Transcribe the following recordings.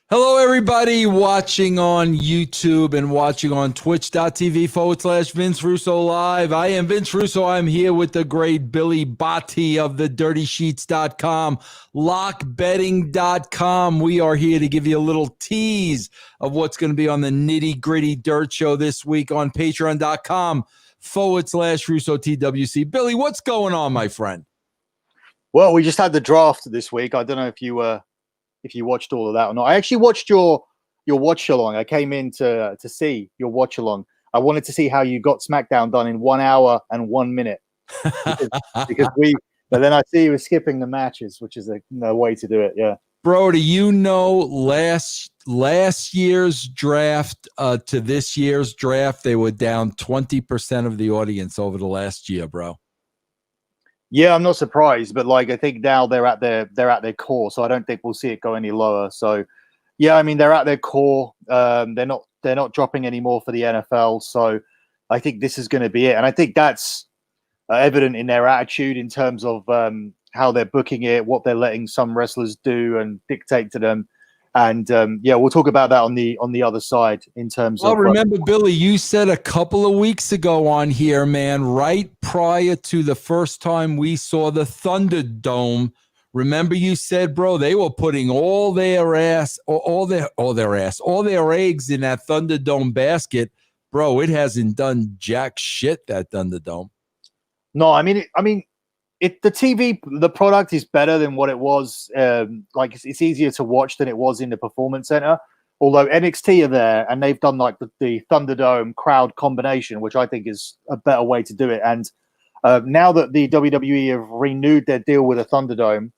Hello, everybody watching on YouTube and watching on twitch.tv/Vince Russo Live. I am Vince Russo. I'm here with the great Billy Botti of the DirtySheets.com, LockBetting.com. We are here to give you a little tease of what's going to be on the Nitty Gritty Dirt Show this week on Patreon.com/Russo TWC. Billy, what's going on, my friend? Well, we just had the draft this week. I don't know if you watched all of that or not. I actually watched your watch along. I came in to see your watch along. I wanted to see how you got SmackDown done in 1 hour and 1 minute because but then I see you were skipping the matches, which is no way to do it. Yeah, bro. Do you know last year's draft to this year's draft, they were down 20% of the audience over the last year, bro. Yeah, I'm not surprised, but I think now they're at their core, so I don't think we'll see it go any lower. So, yeah, I mean they're at their core. They're not dropping any more for the NFL. So, I think this is going to be it, and I think that's evident in their attitude in terms of how they're booking it, what they're letting some wrestlers do and dictate to them. And yeah, we'll talk about that on the other side in terms of. Remember, Billy, you said a couple of weeks ago on here, man, right prior to the first time we saw the Thunderdome. Remember, you said, bro, they were putting all their eggs in that Thunderdome basket, bro. It hasn't done jack shit, that Thunderdome. No, I mean, the product is better than what it was. It's easier to watch than it was in the Performance Center. Although NXT are there and they've done the Thunderdome crowd combination, which I think is a better way to do it. And now that the WWE have renewed their deal with the Thunderdome,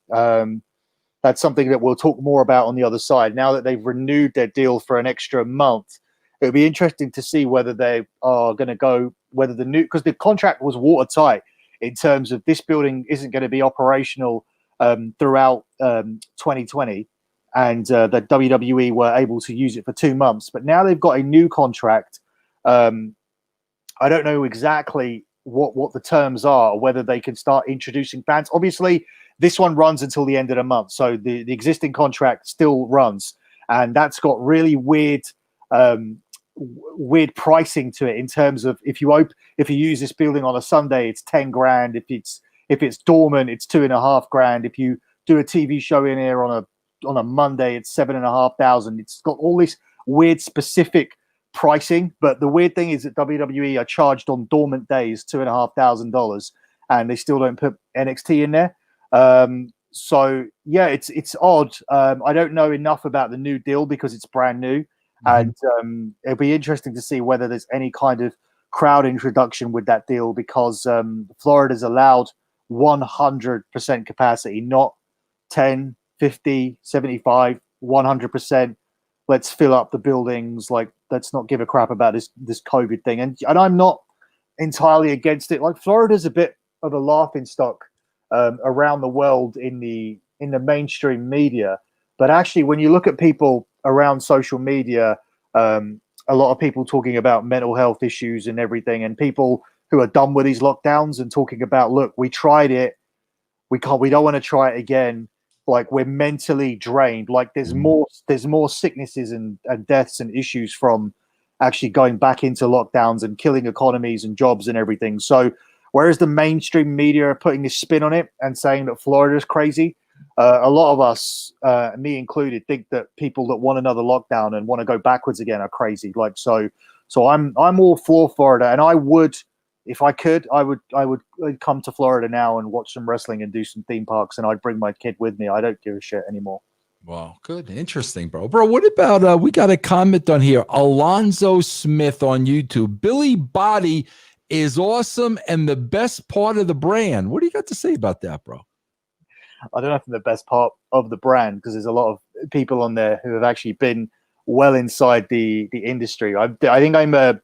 that's something that we'll talk more about on the other side. Now that they've renewed their deal for an extra month, it'll be interesting to see whether they are going to go, because the contract was watertight in terms of this building isn't going to be operational throughout 2020. And that WWE were able to use it for 2 months. But now they've got a new contract. I don't know exactly what the terms are, whether they can start introducing fans. Obviously, this one runs until the end of the month. So the existing contract still runs. And that's got really weird pricing to it in terms of if you use this building on a Sunday, it's 10 grand. If it's dormant, it's 2.5 grand. If you do a TV show in here on a Monday, it's 7,500. It's got all this weird specific pricing, but the weird thing is that WWE are charged on dormant days $2,500, and they still don't put NXT in there. So yeah, it's odd. I don't know enough about the new deal because it's brand new, and it'll be interesting to see whether there's any kind of crowd introduction with that deal because Florida's allowed 100% capacity, not 10, 50, 75, 100%. Let's fill up the buildings. Let's not give a crap about this COVID thing. And I'm not entirely against it. Florida's a bit of a laughing stock around the world in the mainstream media. But actually, when you look at people around social media, a lot of people talking about mental health issues and everything, and people who are done with these lockdowns and talking about, look, we tried it. We don't want to try it again. We're mentally drained. There's more sicknesses and deaths and issues from actually going back into lockdowns and killing economies and jobs and everything. So whereas the mainstream media are putting this spin on it and saying that Florida is crazy, a lot of us, me included, think that people that want another lockdown and want to go backwards again are crazy. So I'm all for Florida, and I would. If I could, I would come to Florida now and watch some wrestling and do some theme parks, and I'd bring my kid with me. I don't give a shit anymore. Wow, good. Interesting, bro. Bro, what about, we got a comment on here. Alonzo Smith on YouTube. Billy Botti is awesome and the best part of the brand. What do you got to say about that, bro? I don't know if I'm the best part of the brand because there's a lot of people on there who have actually been well inside the industry. I think I'm a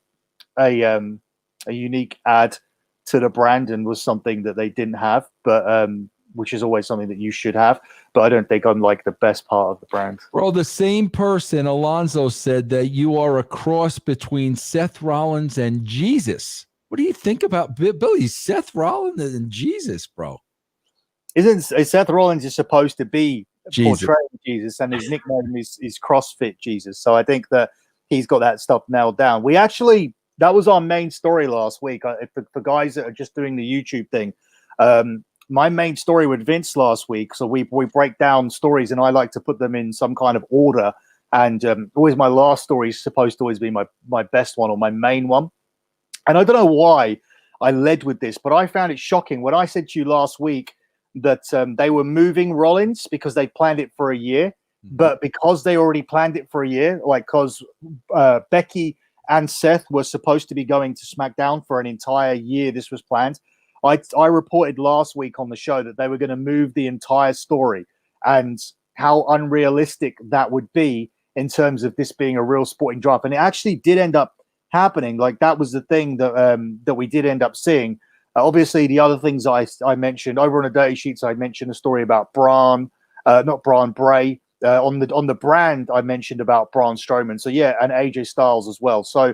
unique add to the brand and was something that they didn't have, but which is always something that you should have. But I don't think I'm the best part of the brand. Bro, the same person, Alonzo, said that you are a cross between Seth Rollins and Jesus. What do you think about Billy? Seth Rollins and Jesus, bro? Isn't Seth Rollins is supposed to be Jesus. portraying Jesus, and his nickname is CrossFit Jesus. So I think that he's got that stuff nailed down. We actually, that was our main story last week. For guys that are just doing the YouTube thing, my main story with Vince last week. So we break down stories, and I like to put them in some kind of order. And always my last story is supposed to always be my best one or my main one. And I don't know why I led with this, but I found it shocking when I said to you last week that they were moving Rollins because they planned it for a year. But because they already planned it for a year, like because Becky and Seth were supposed to be going to SmackDown for an entire year, this was planned. I reported last week on the show that they were going to move the entire story and how unrealistic that would be in terms of this being a real sporting draft. And it actually did end up happening. Like that was the thing that we did end up seeing. Obviously, the other things I mentioned over on the Dirty Sheets, I mentioned a story about Bray. On the brand, I mentioned about Braun Strowman. So yeah, and AJ Styles as well. So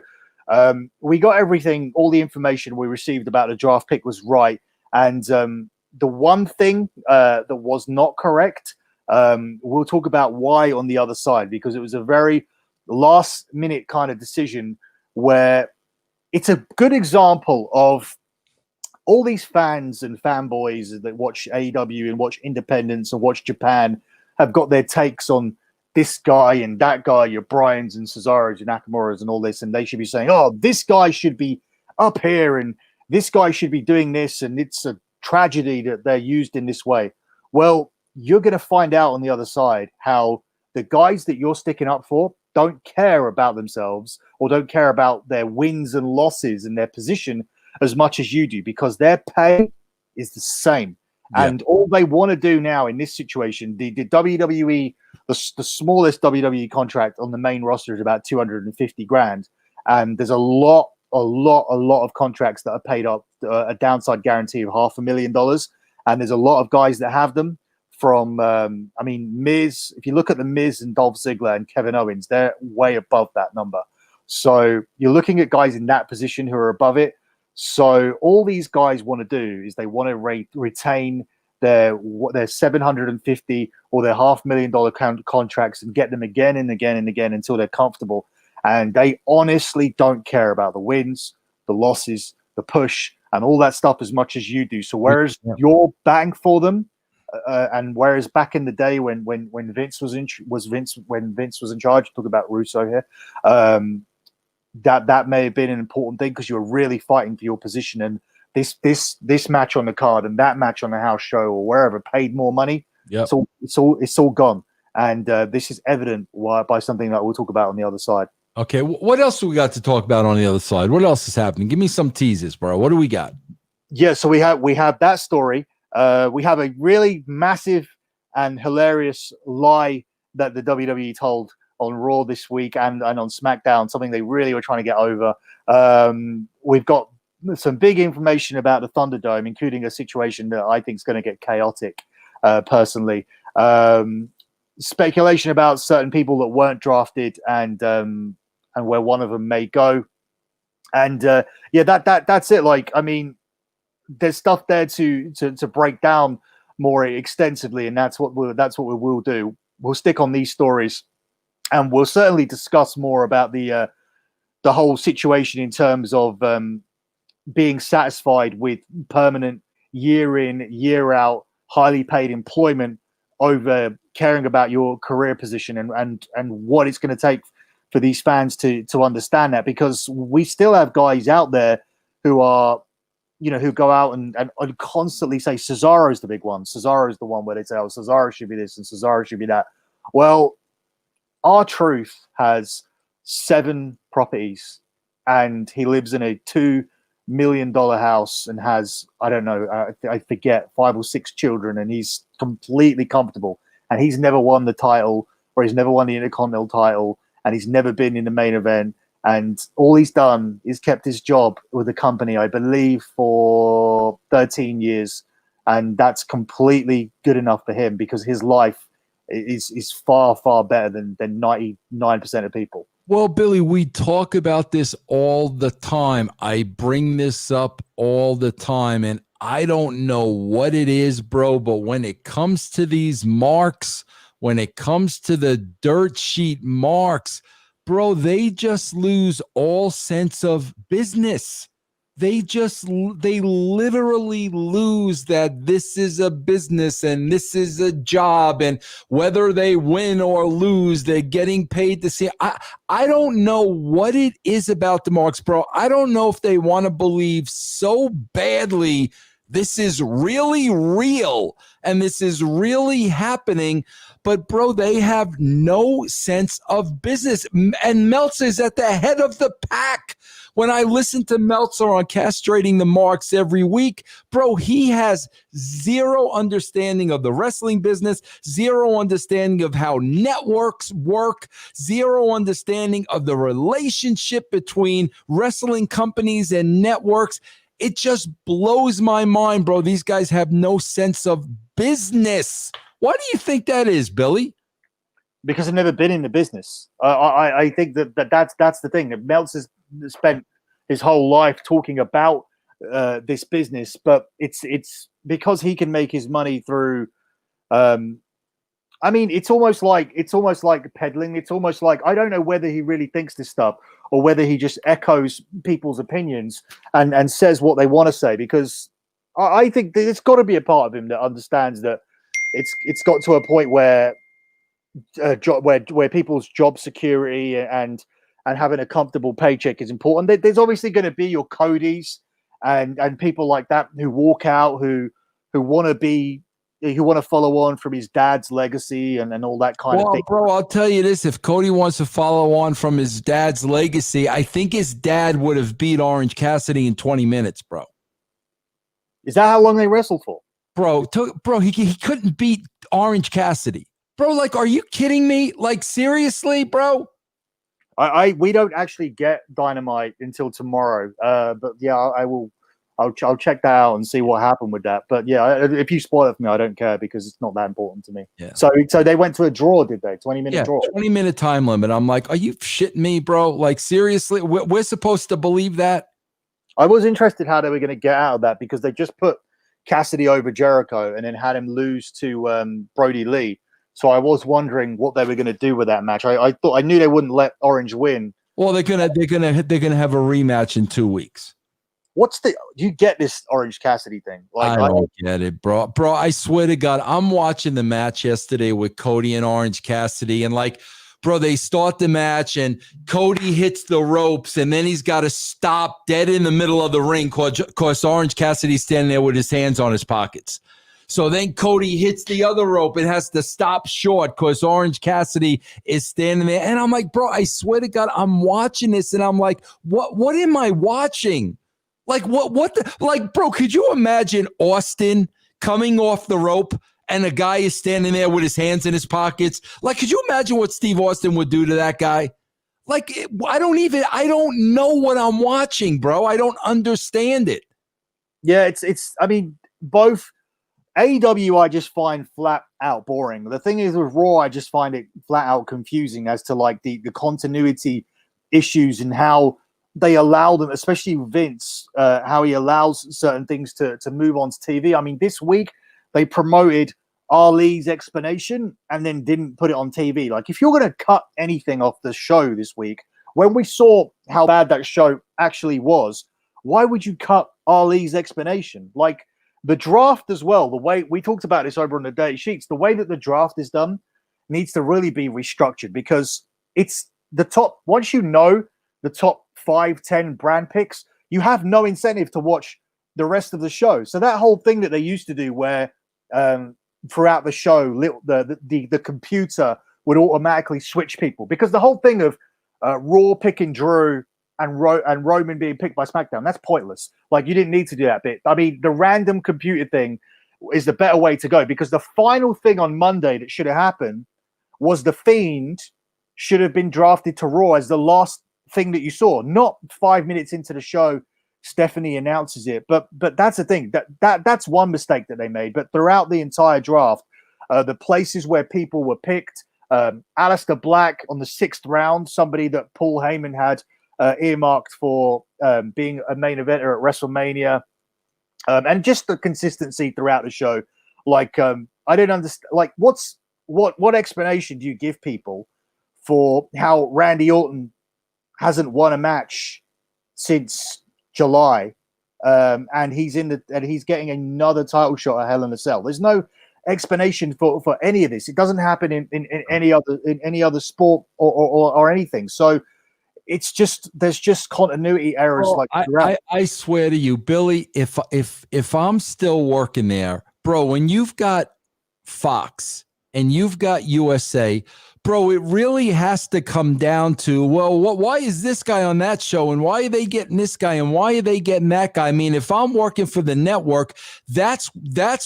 we got everything, all the information we received about the draft pick was right. And the one thing that was not correct, we'll talk about why on the other side, because it was a very last minute kind of decision where it's a good example of all these fans and fanboys that watch AEW and watch Independence and watch Japan have got their takes on this guy and that guy, your Bryans and Cesaros and Nakamura's and all this, and they should be saying, oh, this guy should be up here and this guy should be doing this, and it's a tragedy that they're used in this way. Well, you're going to find out on the other side how the guys that you're sticking up for don't care about themselves or don't care about their wins and losses and their position as much as you do, because their pay is the same. Yeah. And all they want to do now in this situation, the WWE, the smallest WWE contract on the main roster is about 250 grand. And there's a lot of contracts that are paid up a downside guarantee of $500,000. And there's a lot of guys that have them from, Miz. If you look at the Miz and Dolph Ziggler and Kevin Owens, they're way above that number. So you're looking at guys in that position who are above it. So all these guys want to do is they want to retain their 750 or their $500,000 contracts and get them again and again and again until they're comfortable. And they honestly don't care about the wins, the losses, the push, and all that stuff as much as you do. So whereas you're batting for them, and whereas back in the day when Vince was in charge, talk about Russo here. That may have been an important thing because you were really fighting for your position, and this match on the card and that match on the house show or wherever paid more money. Yeah, it's all gone, and this is evident by something that we'll talk about on the other side. Okay, what else do we got to talk about on the other side? What else is happening? Give me some teases, bro. What do we got? Yeah, so we have that story. We have a really massive and hilarious lie that the WWE told on Raw this week and on SmackDown, something they really were trying to get over. We've got some big information about the Thunderdome, including a situation that I think is going to get chaotic, personally. Speculation about certain people that weren't drafted and where one of them may go. And that's it. Like, I mean, there's stuff there to break down more extensively, and that's what we will do. We'll stick on these stories. And we'll certainly discuss more about the whole situation in terms of being satisfied with permanent year in, year out, highly paid employment over caring about your career position and what it's going to take for these fans to understand that, because we still have guys out there who are, who go out and constantly say Cesaro's the big one. Cesaro's the one where they say, oh, Cesaro should be this and Cesaro should be that. Well, R-Truth has 7 properties and he lives in a $2 million house and has, I don't know, I forget, 5 or 6 children, and he's completely comfortable. And he's never won the title, or he's never won the Intercontinental title, and he's never been in the main event. And all he's done is kept his job with the company, I believe, for 13 years. And that's completely good enough for him, because his life is far, far better than 99% of people. Well, Billy, we talk about this all the time. I bring this up all the time, and I don't know what it is, bro, but when it comes to these marks, when it comes to the dirt sheet marks, bro, they just lose all sense of business. They literally lose that this is a business and this is a job, and whether they win or lose, they're getting paid to see. I don't know what it is about the marks, bro. I don't know if they want to believe so badly this is really real and this is really happening. But, bro, they have no sense of business. And Meltzer's at the head of the pack. When I listen to Meltzer on castrating the marks every week, bro, he has zero understanding of the wrestling business, zero understanding of how networks work, zero understanding of the relationship between wrestling companies and networks. It just blows my mind, bro. These guys have no sense of business. Why do you think that is, Billy? Because I've never been in the business. I think that's the thing. Meltzer's spent his whole life talking about this business, but it's because he can make his money through. I mean, it's almost like peddling. It's almost like, I don't know whether he really thinks this stuff or whether he just echoes people's opinions and says what they want to say. Because I think there's got to be a part of him that understands that it's got to a point where where people's job security and having a comfortable paycheck is important. There's obviously going to be your Codys and people like that who walk out who want to follow on from his dad's legacy and all that kind of thing. Bro, I'll tell you this. If Cody wants to follow on from his dad's legacy, I think his dad would have beat Orange Cassidy in 20 minutes, bro. Is that how long they wrestled for? Bro, he couldn't beat Orange Cassidy. Bro, like, are you kidding me? Like, seriously, bro? We don't actually get Dynamite until tomorrow. But yeah, I'll check that out and see what happened with that. But yeah, if you spoil it for me, I don't care because it's not that important to me. Yeah. So they went to a draw, did they? 20-minute draw. 20-minute time limit. I'm like, are you shitting me, bro? Like, seriously, we're supposed to believe that? I was interested how they were going to get out of that because they just put Cassidy over Jericho and then had him lose to Brody Lee. So I was wondering what they were going to do with that match. I knew they wouldn't let Orange win. Well, they're gonna have a rematch in 2 weeks. Do you get this Orange Cassidy thing? Like, I don't get it, bro. Bro, I swear to God, I'm watching the match yesterday with Cody and Orange Cassidy, and like, bro, they start the match and Cody hits the ropes and then he's got to stop dead in the middle of the ring because Orange Cassidy's standing there with his hands on his pockets. So then Cody hits the other rope and has to stop short because Orange Cassidy is standing there. And I'm like, bro, I swear to God, I'm watching this and I'm like, what am I watching? Like, bro, could you imagine Austin coming off the rope and a guy is standing there with his hands in his pockets? Like, could you imagine what Steve Austin would do to that guy? Like, I don't know what I'm watching, bro. I don't understand it. Yeah, I mean, both AEW I just find flat out boring. The thing is with Raw, I just find it flat out confusing as to like the continuity issues and how they allow them, especially Vince, how he allows certain things to move on to TV. I mean, this week they promoted Ali's explanation and then didn't put it on TV. Like, if you're going to cut anything off the show this week, when we saw how bad that show actually was, why would you cut Ali's explanation? Like, the draft as well, the way we talked about this over on the Dirty Sheets, the way that the draft is done needs to really be restructured because it's the top. Once you know the top 5-10 brand picks, you have no incentive to watch the rest of the show. So that whole thing that they used to do where throughout the show, the computer would automatically switch people, because the whole thing of Raw picking Drew and Roman being picked by SmackDown, that's pointless. Like, you didn't need to do that bit. I mean, the random computer thing is the better way to go, because the final thing on Monday that should have happened was The Fiend should have been drafted to Raw as the last thing that you saw, not 5 minutes into the show Stephanie announces it. But that's the thing, that's one mistake that they made. But throughout the entire draft, the places where people were picked, Aleister Black on the 6th round, somebody that Paul Heyman had earmarked for being a main eventer at WrestleMania, and just the consistency throughout the show. Like, I don't understand. Like, what's what explanation do you give people for how Randy Orton hasn't won a match since July, and he's getting another title shot at Hell in a Cell? There's no explanation for any of this. It doesn't happen in any other sport or anything. So it's just, there's just continuity errors. Bro, Like I swear to you, Billy, if I'm still working there, bro, when you've got Fox and you've got USA, bro, it really has to come down to, well, why is this guy on that show, and why are they getting this guy, and why are they getting that guy? I mean, if I'm working for the network, that's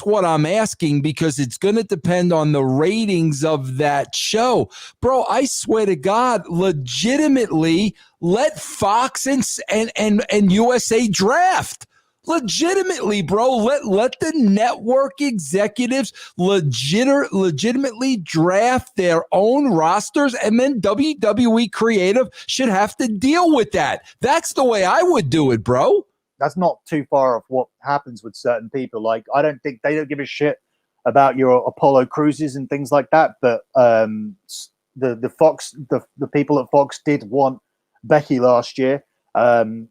what I'm asking, because it's going to depend on the ratings of that show. Bro, I swear to God, legitimately, let Fox and USA draft. Legitimately, bro, let the network executives legitimately draft their own rosters, and then WWE creative should have to deal with that. That's the way I would do it, bro. that's not too far off what happens with certain people. Like, I don't think they don't give a shit about your Apollo cruises and things like that. But the Fox, the people at Fox did want Becky last year, and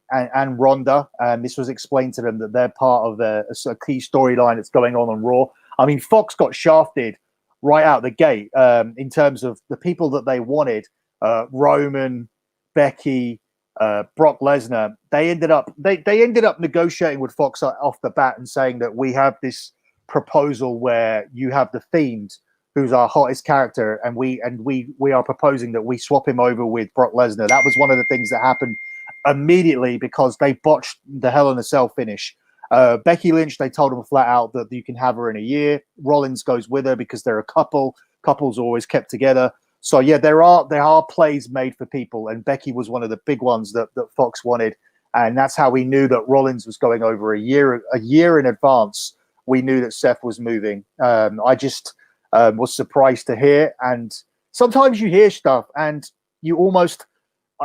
Ronda, and this was explained to them that they're part of a key storyline that's going on Raw. I mean, Fox got shafted right out the gate in terms of the people that they wanted: Roman, Becky, Brock Lesnar. They ended up negotiating with Fox off the bat and saying that we have this proposal where you have the Fiend, who's our hottest character, and we are proposing that we swap him over with Brock Lesnar. That was one of the things that happened immediately because they botched the Hell in a Cell finish. Becky Lynch, they told him flat out that you can have her in a year. Rollins goes with her because they're a couple. Couples are always kept together. So yeah, there are plays made for people, and Becky was one of the big ones that Fox wanted, and that's how we knew that Rollins was going over a year in advance. We knew that Seth was moving. I just was surprised to hear, and sometimes you hear stuff and you almost,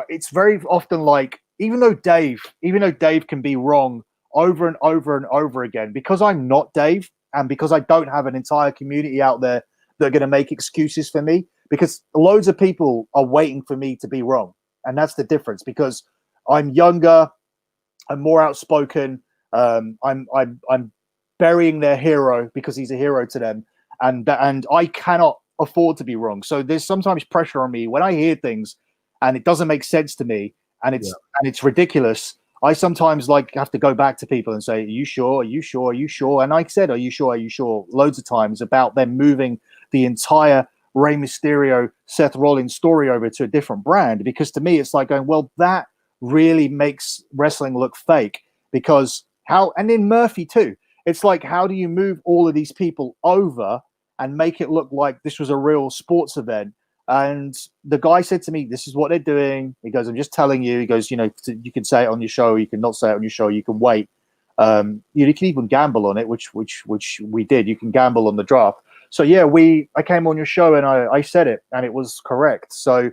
it's very often like, even though Dave can be wrong over and over and over again, because I'm not Dave, and because I don't have an entire community out there that are going to make excuses for me, because loads of people are waiting for me to be wrong. And that's the difference, because I'm younger, I'm more outspoken, I'm burying their hero because he's a hero to them, and I cannot afford to be wrong. So there's sometimes pressure on me when I hear things and it doesn't make sense to me, and it's ridiculous. I sometimes have to go back to people and say, "Are you sure? Are you sure? Are you sure?" And I said, "Are you sure? Are you sure?" loads of times about them moving the entire Rey Mysterio, Seth Rollins story over to a different brand, because to me it's like going, well, that really makes wrestling look fake. Because and in Murphy too, it's like, how do you move all of these people over and make it look like this was a real sports event? And the guy said to me, "This is what they're doing." He goes, "I'm just telling you." He goes, "You can say it on your show, you can not say it on your show, you can wait. You can even gamble on it," which we did. You can gamble on the draft. So yeah, I came on your show and I said it, and it was correct. So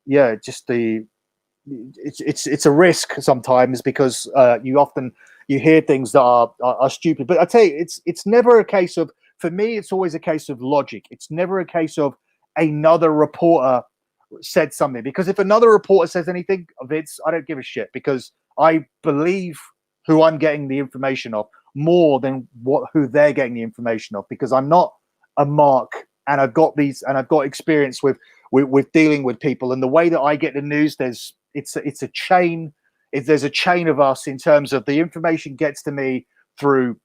yeah, just it's a risk sometimes, because you hear things that are stupid. But I tell you, it's never a case of, for me, it's always a case of logic. It's never a case of another reporter said something, because if another reporter says anything, Vince, I don't give a shit, because I believe who I'm getting the information of more than who they're getting the information of, because I'm not a mark, and I've got experience with dealing with people, and the way that I get the news, it's a chain. There's a chain of us in terms of the information gets to me through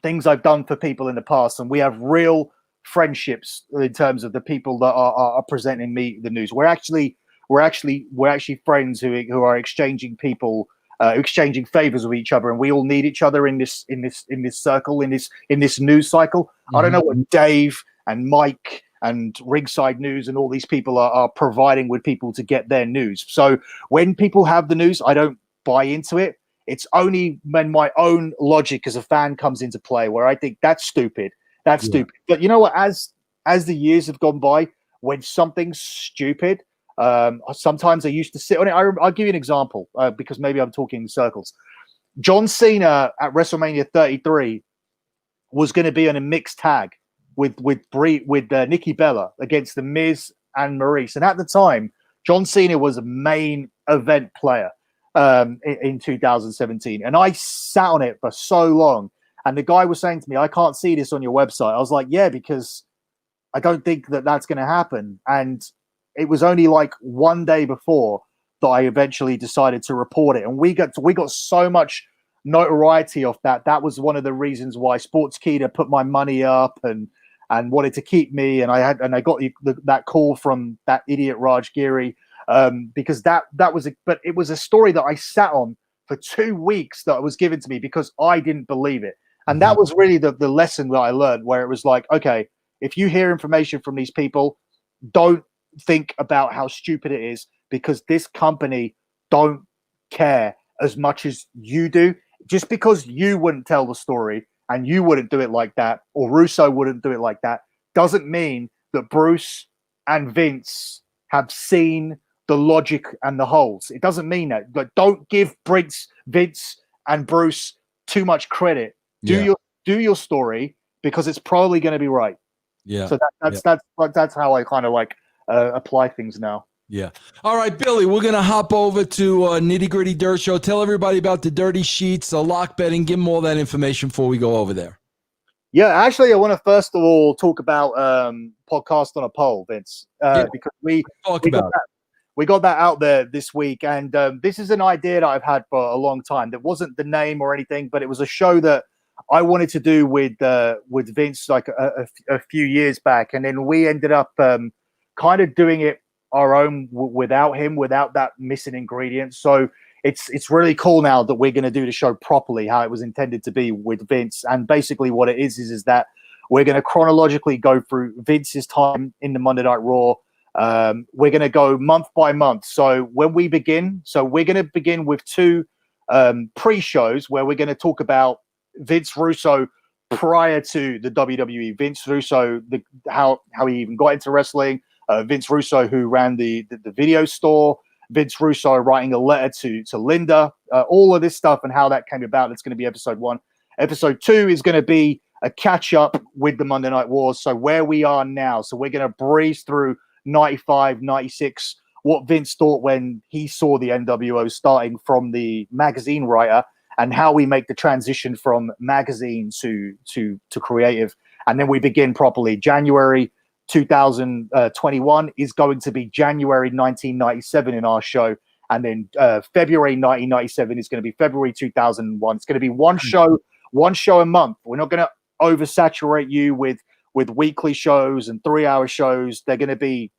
things I've done for people in the past, and we have real friendships in terms of the people that are presenting me the news. We're actually friends who are exchanging exchanging favors with each other, and we all need each other in this circle, in this news cycle. Mm-hmm. I don't know what Dave and Mike and Ringside News and all these people are providing with people to get their news. So when people have the news, I don't buy into it. It's only when my own logic as a fan comes into play where I think that's stupid. That's stupid. But you know what? As the years have gone by, when something's stupid, sometimes I used to sit on it. I'll give you an example, because maybe I'm talking in circles. John Cena at WrestleMania 33 was going to be on a mixed tag. Nikki Bella against the Miz and Maurice, and at the time, John Cena was a main event player in 2017, and I sat on it for so long. And the guy was saying to me, "I can't see this on your website." I was like, "Yeah, because I don't think that that's going to happen." And it was only like one day before that I eventually decided to report it, and we got so much notoriety off that. That was one of the reasons why Sportskeeda put my money up and wanted to keep me. And I got that call from that idiot Raj Giri, because but it was a story that I sat on for 2 weeks that was given to me because I didn't believe it. And that was really the lesson that I learned, where it was like, okay, if you hear information from these people, don't think about how stupid it is, because this company don't care as much as you do. Just because you wouldn't tell the story and you wouldn't do it like that, or Russo wouldn't do it like that, doesn't mean that Bruce and Vince have seen the logic and the holes. It doesn't mean that. Like, don't give Vince and Bruce too much credit. Do your story, because it's probably going to be right. Yeah. So that's how I kind of like apply things now. Yeah. All right, Billy, we're going to hop over to Nitty Gritty Dirt Show. Tell everybody about the dirty sheets, lock betting. Give them all that information before we go over there. Yeah, actually, I want to first of all talk about podcast on a poll, Vince, because we got that out there this week. And this is an idea that I've had for a long time. That wasn't the name or anything, but it was a show that I wanted to do with Vince like a few years back. And then we ended up kind of doing it our own without him, without that missing ingredient. So it's really cool now that we're going to do the show properly, how it was intended to be with Vince. And basically what it is that we're going to chronologically go through Vince's time in the Monday Night Raw. We're going to go month by month. So when we begin, we're going to begin with two pre-shows where we're going to talk about Vince Russo prior to the WWE. Vince Russo, how he even got into wrestling. Vince Russo, who ran the video store. Vince Russo writing a letter to Linda. All of this stuff and how that came about. It's going to be episode 1. Episode 2 is going to be a catch up with the Monday Night Wars. So where we are now. So we're going to breeze through 95, 96, what Vince thought when he saw the NWO starting from the magazine writer, and how we make the transition from magazine to creative. And then we begin properly. January 2021 is going to be January 1997 in our show. And then February 1997 is going to be February 2001. It's going to be one show a month. We're not going to oversaturate you with weekly shows and 3-hour shows. They're going to be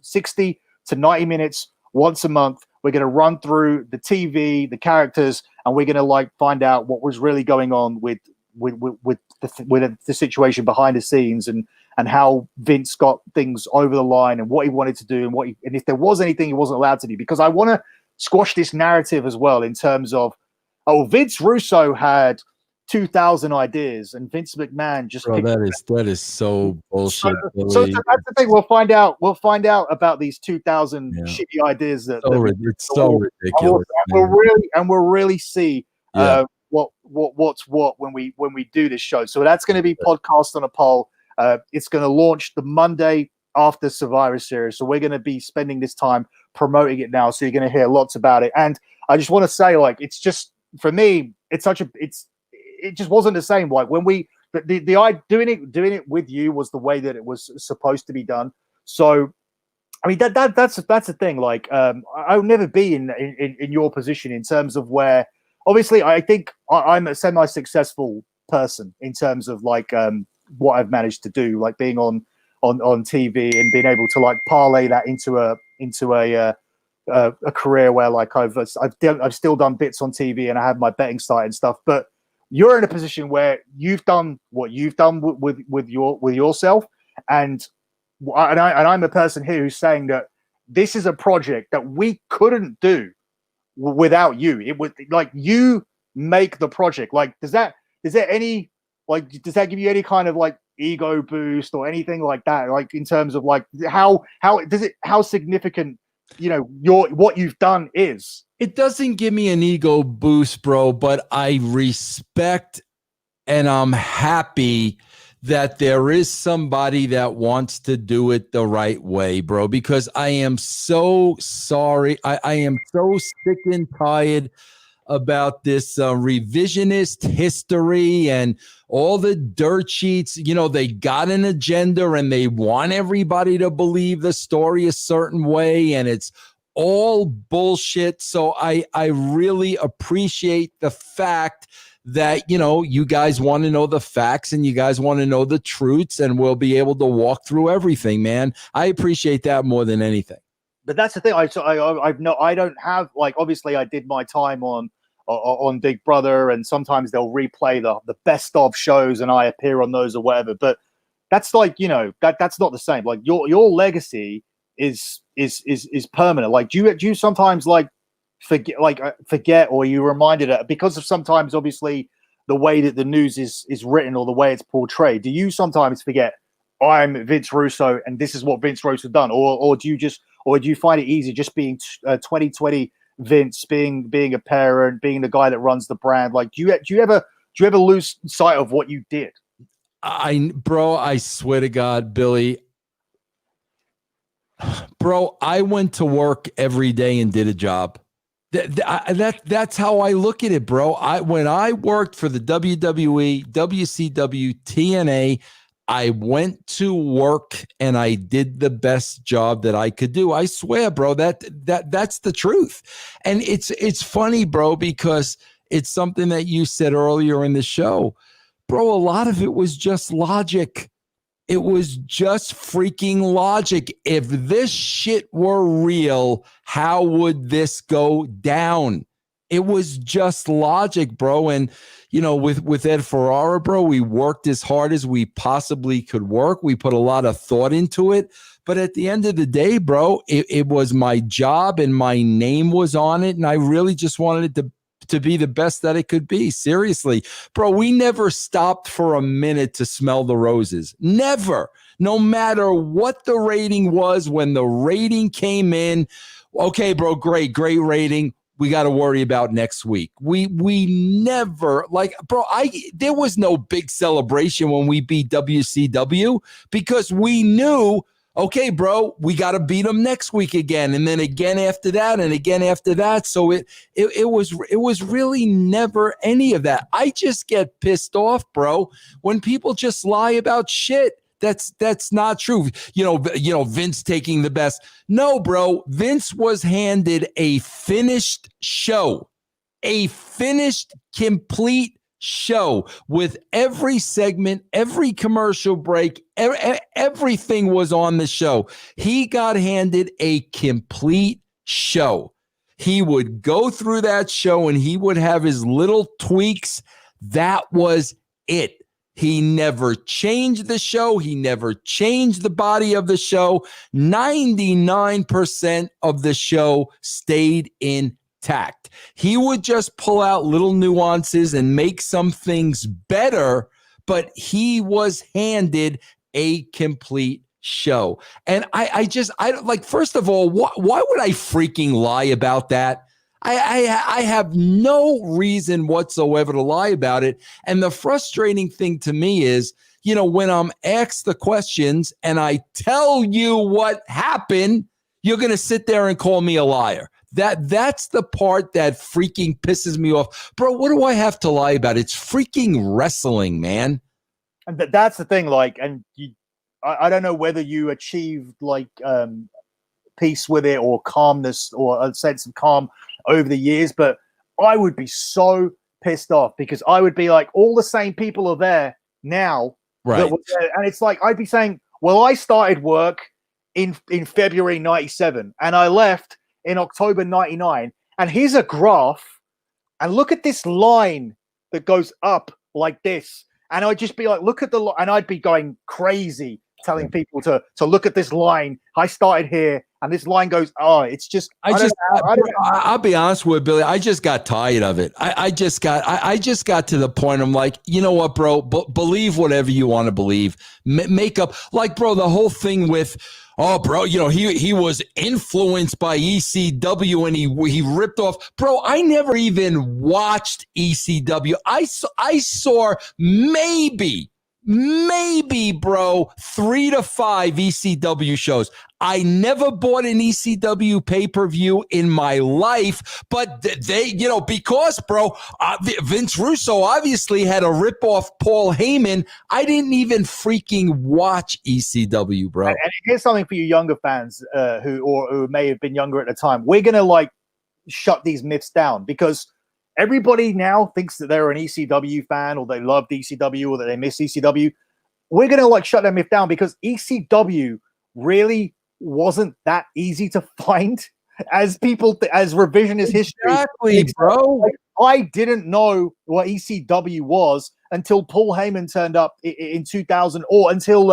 60 to 90 minutes once a month. We're going to run through the TV, the characters, and we're going to like find out what was really going on with the situation behind the scenes, and how Vince got things over the line, and what he wanted to do, and if there was anything he wasn't allowed to do. Because I want to squash this narrative as well in terms of, Vince Russo had 2,000 ideas, and Vince McMahon just. Bro, that is so bullshit. So that's the thing. We'll find out about these 2,000 shitty ideas it's so ridiculous. We'll really see what's what when we do this show. So that's going to be podcast on a poll. It's going to launch the Monday after Survivor Series. So we're going to be spending this time promoting it now. So you're going to hear lots about it. And I just want to say, like, it's just, for me, it just wasn't the same. Like when doing it with you was the way that it was supposed to be done. So, I mean, that's the thing. Like, I'll never be in your position in terms of where, obviously, I think I'm a semi-successful person in terms of like what I've managed to do, like being on TV and being able to like parlay that into a career where like I've still done bits on TV and I have my betting site and stuff. But you're in a position where you've done what you've done with yourself, and I'm a person here who's saying that this is a project that we couldn't do without you. It was like you make the project. Like, does that give you any kind of like ego boost or anything like that? Like in terms of like how significant, what you've done is. It doesn't give me an ego boost, bro, but I respect and I'm happy that there is somebody that wants to do it the right way, bro, because I am so sorry. I am so sick and tired about this revisionist history and all the dirt sheets. You know, they got an agenda and they want everybody to believe the story a certain way, and it's all bullshit. So I really appreciate the fact that, you know, you guys want to know the facts and you guys want to know the truths, and we'll be able to walk through everything, man. I appreciate that more than anything. But that's the thing. I don't have, like, obviously I did my time on Big Brother, and sometimes they'll replay the best of shows and I appear on those or whatever. But that's like, you know, that's not the same. Like your legacy is permanent. Like do you sometimes like forget, or you reminded it because of sometimes obviously the way that the news is written or the way it's portrayed? Do you sometimes forget, I'm Vince Russo and this is what Vince Russo done, or do you find it easy just being 2020 Vince, being a parent, being the guy that runs the brand? Like, do you ever lose sight of what you did? Bro, I swear to God, Billy, bro, I went to work every day and did a job. That's how I look at it, bro. When I worked for the WWE, WCW, TNA, I went to work and I did the best job that I could do. I swear, bro, that's the truth. And it's funny, bro, because it's something that you said earlier in the show. Bro, a lot of it was just logic. It was just freaking logic. If this shit were real, how would this go down? It was just logic, bro. And, you know, with Ed Ferrara, bro, we worked as hard as we possibly could work. We put a lot of thought into it. But at the end of the day, bro, it was my job and my name was on it. And I really just wanted it to be the best that it could be. Seriously, bro, we never stopped for a minute to smell the roses. Never. No matter what the rating was, when the rating came in, okay, bro, great rating. We got to worry about next week. We never, like, bro, there was no big celebration when we beat WCW because we knew, okay, bro, we got to beat them next week again, and then again after that, and again after that. So it was really never any of that. I just get pissed off, bro, when people just lie about shit. That's not true. You know, Vince taking the best. No, bro, Vince was handed a finished show, a finished, complete show with every segment, every commercial break, everything was on the show. He got handed a complete show. He would go through that show and he would have his little tweaks. That was it. He never changed the show. He never changed the body of the show. 99% of the show stayed intact. He would just pull out little nuances and make some things better, but he was handed a complete show. And I don't like, first of all, why would I freaking lie about that? I have no reason whatsoever to lie about it. And the frustrating thing to me is, you know, when I'm asked the questions and I tell you what happened, you're going to sit there and call me a liar. That's the part that freaking pisses me off. Bro, what do I have to lie about? It's freaking wrestling, man. And that's the thing, like, and I don't know whether you achieved like peace with it or calmness or a sense of calm over the years, but I would be so pissed off because I would be like, all the same people are there now. Right. And it's like, I'd be saying, well, I started work in February 97 and I left in October 99. And here's a graph. And look at this line that goes up like this. And I'd just be like, look at the line. And I'd be going crazy telling people to look at this line. I started here. And this line goes, oh, it's just. I'll be honest with you, Billy. I just got tired of it. I just got to the point. I'm like, you know what, bro? Believe whatever you want to believe. Make up, like, bro. The whole thing with, oh, bro, you know, he was influenced by ECW and he ripped off. Bro, I never even watched ECW. I saw maybe maybe, bro, 3 to 5 ECW shows. I never bought an ECW pay-per-view in my life, but they, because, bro, Vince Russo obviously had a rip-off Paul Heyman. I didn't even freaking watch ECW, bro. And here's something for you younger fans who may have been younger at the time. We're going to shut these myths down because everybody now thinks that they're an ECW fan or they love ECW or that they miss ECW. We're going to shut that myth down because ECW really wasn't that easy to find as as revisionist history. Exactly, bro. I didn't know what ECW was until Paul Heyman turned up in 2000 or until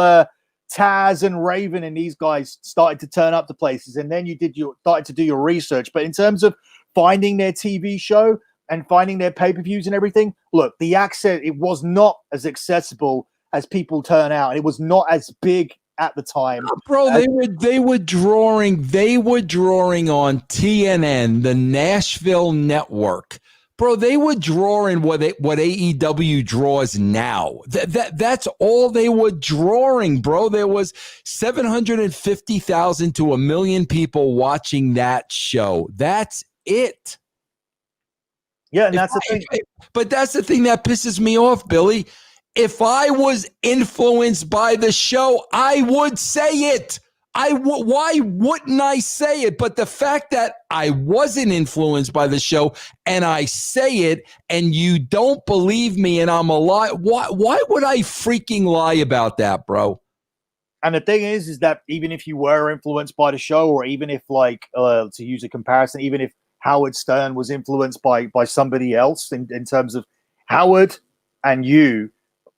Taz and Raven and these guys started to turn up to places. And then you started to do your research. But in terms of finding their TV show and finding their pay-per-views and everything, look, the access, it was not as accessible as people turn out. It was not as big at the time. Bro, they were drawing on TNN, the Nashville network. Bro, they were drawing what AEW draws now. That's all they were drawing, bro. There was 750,000 to 1 million people watching that show. That's it. Yeah, and that's the thing. But that's the thing that pisses me off, Billy. If I was influenced by the show, I would say it. Why wouldn't I say it? But the fact that I wasn't influenced by the show and I say it and you don't believe me and I'm a lie, why would I freaking lie about that, bro? And the thing is that even if you were influenced by the show, or even if to use a comparison, even if Howard Stern was influenced by somebody else in terms of Howard and you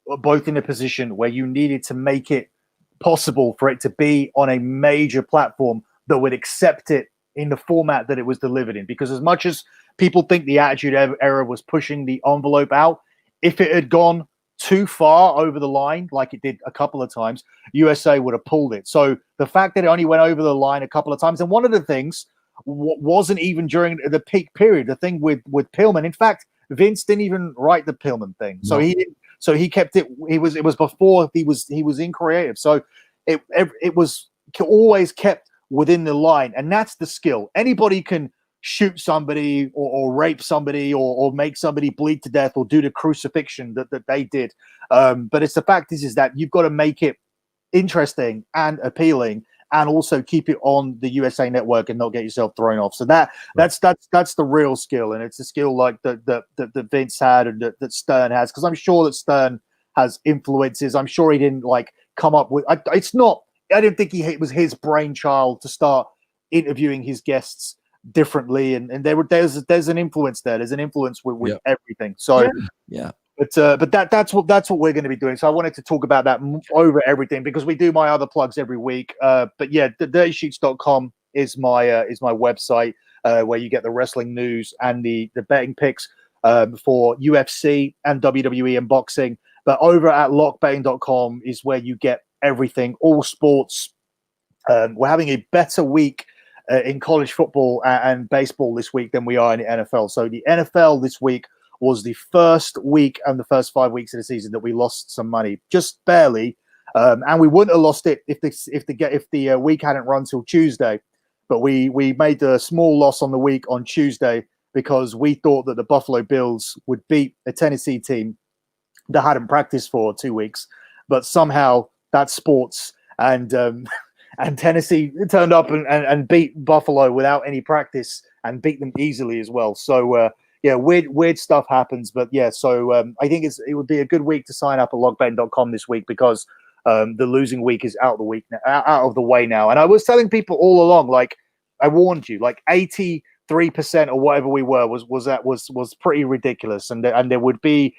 were both in a position where you needed to make it possible for it to be on a major platform that would accept it in the format that it was delivered in. Because as much as people think the Attitude Era was pushing the envelope out, if it had gone too far over the line, like it did a couple of times, USA would have pulled it. So the fact that it only went over the line a couple of times, and one of the things wasn't even during the peak period, the thing with Pillman. In fact, Vince didn't even write the Pillman thing. So he didn't. So he kept it. It was before he was in creative. So it was always kept within the line, and that's the skill. Anybody can shoot somebody or rape somebody or make somebody bleed to death or do the crucifixion that they did. But it's the fact is that you've got to make it interesting and appealing, and also keep it on the USA Network and not get yourself thrown off. So that's the real skill, and it's a skill like that Vince had and that Stern has, because I'm sure that Stern has influences. I'm sure he didn't come up with. It's not. I didn't think it was his brainchild to start interviewing his guests differently, and there's an influence there. There's an influence with everything. So yeah. But that's what we're going to be doing. So I wanted to talk about that over everything, because we do my other plugs every week. But yeah, the dirtysheets.com is my website where you get the wrestling news and the betting picks for UFC and WWE and boxing. But over at lockbetting.com is where you get everything, all sports. We're having a better week in college football and baseball this week than we are in the NFL. So the NFL this week was the first week and the first 5 weeks of the season that we lost some money, just barely, and we wouldn't have lost it if the week hadn't run till Tuesday. But we made a small loss on the week on Tuesday because we thought that the Buffalo Bills would beat a Tennessee team that hadn't practiced for 2 weeks, but somehow that's sports, and Tennessee turned up and beat Buffalo without any practice and beat them easily as well. So. Yeah, weird stuff happens, but yeah. So I think it would be a good week to sign up at lockbetting.com this week, because the losing week is out of the way now. And I was telling people all along, I warned you, 83% or whatever we were was pretty ridiculous, and there would be.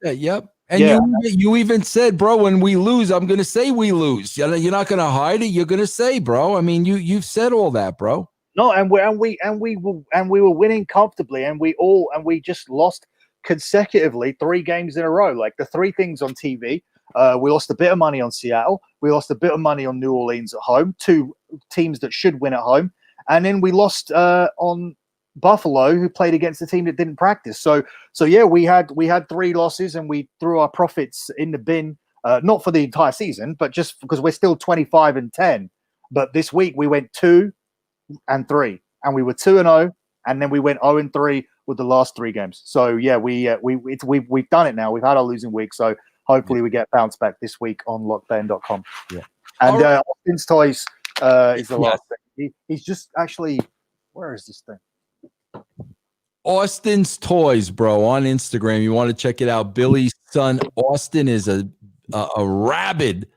Yep. And you even said, bro, when we lose, I'm going to say we lose. You're not going to hide it. You're going to say, bro. I mean, you've said all that, bro. No, and we were winning comfortably, and we just lost consecutively 3 games in a row. Like the 3 things on TV, we lost a bit of money on Seattle, we lost a bit of money on New Orleans at home, 2 teams that should win at home, and then we lost on Buffalo, who played against a team that didn't practice. So yeah, we had 3 losses, and we threw our profits in the bin not for the entire season, but just because we're still 25-10. But this week we went 2-3, and we were 2-0, and then we went 0-3 with the last 3 games. So yeah, we've done it now. We've had our losing week, so hopefully we get bounced back this week on lockband.com. Yeah. And Austin's Toys is the last thing. He's just actually, where is this thing? Austin's Toys, bro, on Instagram. You want to check it out. Billy's son, Austin, is a rabid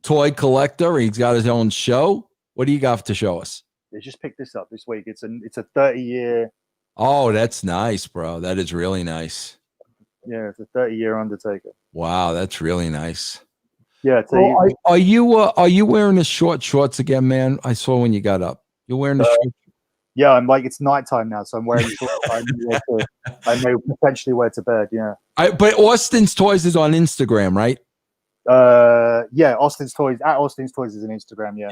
toy collector. He's got his own show. What do you got to show us? They just picked this up this week. It's a 30-year. Oh, that's nice, bro. That is really nice. Yeah, it's a 30-year Undertaker. Wow, that's really nice. Yeah. Are you wearing the short shorts again, man? I saw when you got up. You're wearing the short. Yeah, I'm like, it's nighttime now, so I'm wearing shorts. I may potentially wear to bed. Yeah. But Austin's Toys is on Instagram, right? Yeah, Austin's Toys at Austin's Toys is an Instagram. Yeah.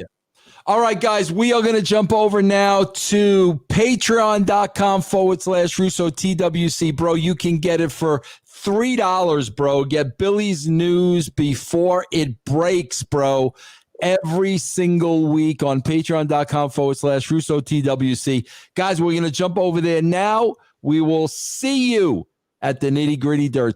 All right, guys, we are going to jump over now to patreon.com/Russo TWC. Bro, you can get it for $3, bro. Get Billy's news before it breaks, bro. Every single week on patreon.com/Russo TWC. Guys, we're going to jump over there now. We will see you at the Nitty Gritty Dirt Show.